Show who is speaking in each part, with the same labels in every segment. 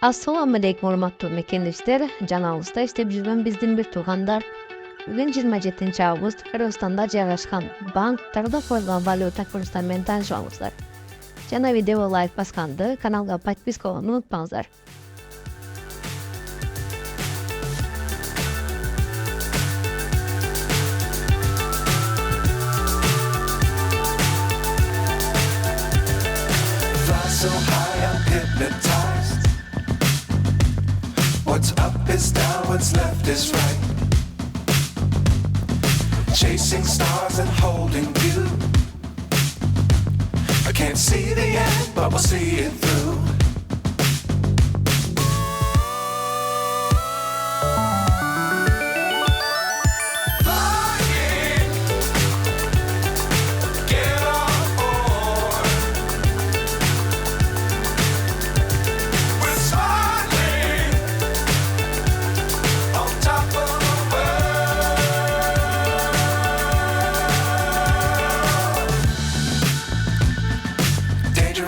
Speaker 1: Assalamu aleykum урматтуу мекендештер. Жанагыбызда иштеп жүргөн биздин бир туугандар. Бүгүн 27-август Кыргызстанда жайгашкан банктарда коюлган валюта курстары менен таанышып алыңыздар. Жана видеого лайк басканды, каналга подписка болууну унутпаңыздар.
Speaker 2: So high, I'm hypnotized. What's up is down, what's left is right. Chasing stars and holding you. I can't see the end, but we'll see it through.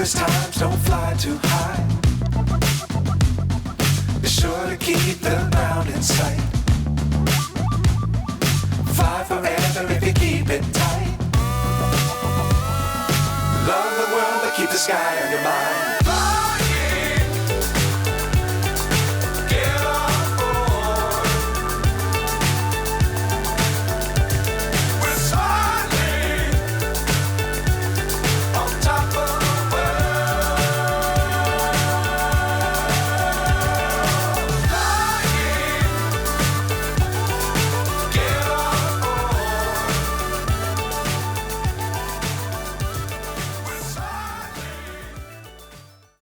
Speaker 2: Times don't fly too high. Be sure to keep the ground in sight. Fly forever if you keep it tight. Love the world, but keep the sky on your mind.